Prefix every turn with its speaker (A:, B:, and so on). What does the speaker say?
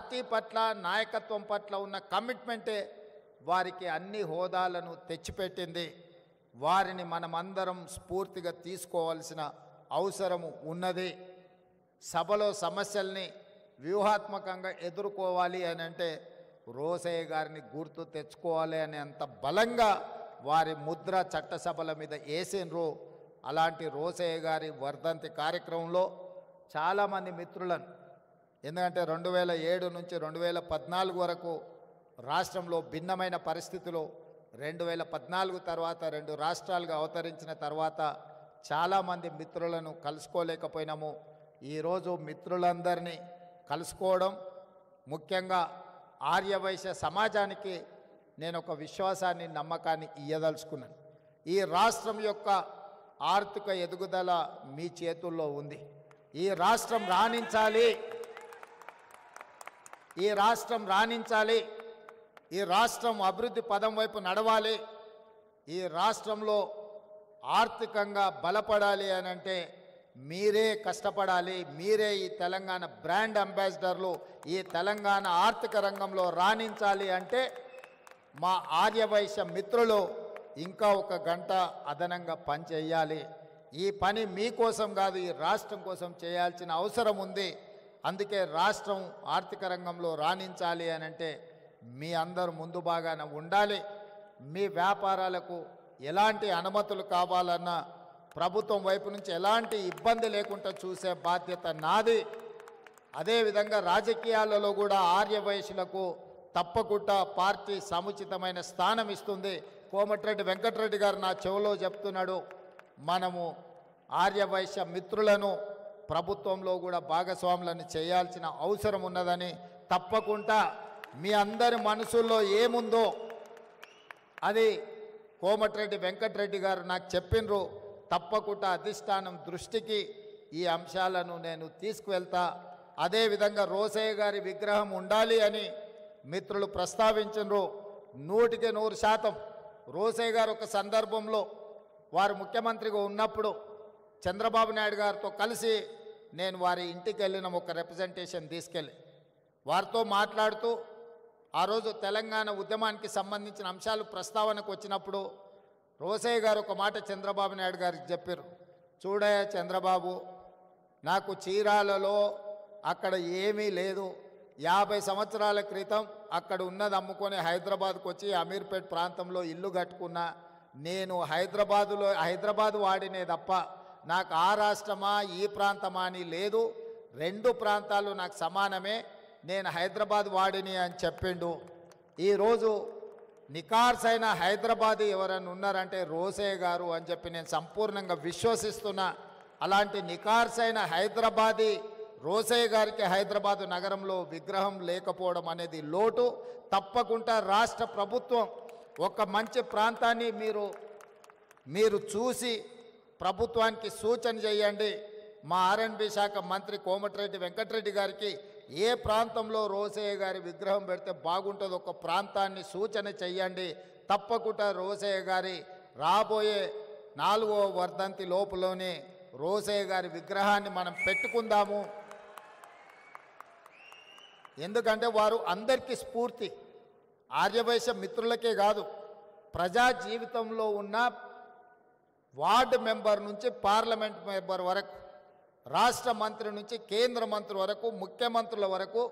A: Party పట్ల నాయకత్వం పట్ల ఉన్న కమిట్మెంటే వారికి అన్ని హోదాలను తెచ్చిపెట్టింది. వారిని మనమందరం స్ఫూర్తిగా తీసుకోవాల్సిన అవసరము ఉన్నది. సభలో సమస్యల్ని వ్యూహాత్మకంగా ఎదుర్కోవాలి అని అంటే రోసయ్య గారిని గుర్తు తెచ్చుకోవాలి అని అంత బలంగా వారి ముద్ర చట్టసభల మీద వేసినరు. అలాంటి రోసయ్య గారి వర్ధంతి కార్యక్రమంలో చాలామంది మిత్రులను, ఎందుకంటే 2007 నుంచి 2014 వరకు రాష్ట్రంలో భిన్నమైన పరిస్థితులు, 2014 తర్వాత 2 రాష్ట్రాలుగా అవతరించిన తర్వాత చాలామంది మిత్రులను కలుసుకోలేకపోయినాము. ఈరోజు మిత్రులందరినీ కలుసుకోవడం, ముఖ్యంగా ఆర్యవైశ్య సమాజానికి నేను ఒక విశ్వాసాన్ని, నమ్మకాన్ని ఇయ్యదలుచుకున్నాను. ఈ రాష్ట్రం యొక్క ఆర్థిక ఎదుగుదల మీ చేతుల్లో ఉంది. ఈ రాష్ట్రం రాణించాలి, ఈ రాష్ట్రం రాణించాలి, ఈ రాష్ట్రం అభివృద్ధి పదం వైపు నడవాలి, ఈ రాష్ట్రంలో ఆర్థికంగా బలపడాలి అని అంటే మీరే కష్టపడాలి. మీరే ఈ తెలంగాణ బ్రాండ్ అంబాసిడర్లు. ఈ తెలంగాణ ఆర్థిక రంగంలో రాణించాలి అంటే మా ఆర్యవైశ్య మిత్రులు ఇంకా 1 గంట అదనంగా పని చేయాలి. ఈ పని మీకోసం కాదు, ఈ రాష్ట్రం కోసం చేయాల్సిన అవసరం ఉంది. అందుకే రాష్ట్రం ఆర్థిక రంగంలో రాణించాలి అని అంటే మీ అందరూ ముందు బాగానే ఉండాలి. మీ వ్యాపారాలకు ఎలాంటి అనుమతులు కావాలన్నా ప్రభుత్వం వైపు నుంచి ఎలాంటి ఇబ్బంది లేకుండా చూసే బాధ్యత నాది. అదేవిధంగా రాజకీయాలలో కూడా ఆర్యవైశ్యులకు తప్పకుండా పార్టీ సముచితమైన స్థానం ఇస్తుంది. కోమటిరెడ్డి వెంకటరెడ్డి గారు నా చెవిలో చెప్తున్నాడు, మనము ఆర్యవైశ్య మిత్రులను ప్రభుత్వంలో కూడా భాగస్వాములను చేయాల్సిన అవసరం ఉన్నదని, తప్పకుండా మీ అందరి మనసుల్లో ఏముందో అది కోమటిరెడ్డి వెంకటరెడ్డి గారు నాకు చెప్పినరు. తప్పకుండా అధిష్టానం దృష్టికి ఈ అంశాలను నేను తీసుకువెళ్తా. అదేవిధంగా రోసయ్య గారి విగ్రహం ఉండాలి అని మిత్రులు ప్రస్తావించరు. 100% రోసయ్య గారు ఒక సందర్భంలో వారు ముఖ్యమంత్రిగా ఉన్నప్పుడు చంద్రబాబు నాయుడు గారితో కలిసి నేను వారి ఇంటికి వెళ్ళిన ఒక రిప్రజెంటేషన్ తీసుకెళ్ళి వారితో మాట్లాడుతూ ఆ రోజు తెలంగాణ ఉద్యమానికి సంబంధించిన అంశాలు ప్రస్తావనకు వచ్చినప్పుడు రోసయ్య గారు ఒక మాట చంద్రబాబు నాయుడు గారికి చెప్పారు, చూడయ్య చంద్రబాబు, నాకు చీరాలలో అక్కడ ఏమీ లేదు, 50 సంవత్సరాల క్రితం అక్కడ ఉన్నది అమ్ముకొని హైదరాబాద్కు వచ్చి అమీర్పేట్ ప్రాంతంలో ఇల్లు కట్టుకున్నా. నేను హైదరాబాదు వాడినే తప్ప నాకు ఆ రాష్ట్రమా ఈ ప్రాంతమా అని లేదు, 2 ప్రాంతాలు నాకు సమానమే, నేను హైదరాబాద్ వాడిని అని చెప్పిండు. ఈరోజు నికార్సైన హైదరాబాదీ ఎవరైనా ఉన్నారంటే రోసయ్య గారు అని చెప్పి నేను సంపూర్ణంగా విశ్వసిస్తున్నా. అలాంటి నికార్సైన హైదరాబాదీ రోసయ్య గారికి హైదరాబాదు నగరంలో విగ్రహం లేకపోవడం అనేది లోటు. తప్పకుండా రాష్ట్ర ప్రభుత్వం ఒక మంచి ప్రాంతాన్ని మీరు చూసి ప్రభుత్వానికి సూచన చేయండి. మా ఆర్ఎండ్బి శాఖ మంత్రి కోమటిరెడ్డి వెంకటరెడ్డి గారికి ఏ ప్రాంతంలో రోసయ్య గారి విగ్రహం పెడితే బాగుంటుందో ఒక ప్రాంతాన్ని సూచన చెయ్యండి. తప్పకుండా రోసయ్య గారి రాబోయే 4వ వర్ధంతి లోపులోనే రోసయ్య గారి విగ్రహాన్ని మనం పెట్టుకుందాము. ఎందుకంటే వారు అందరికీ స్ఫూర్తి, ఆర్యవైశ్య మిత్రులకే కాదు, ప్రజా జీవితంలో ఉన్న వార్డు మెంబర్ నుంచి పార్లమెంట్ మెంబర్ వరకు, రాష్ట్ర మంత్రి నుంచి కేంద్ర మంత్రి వరకు, ముఖ్యమంత్రుల వరకు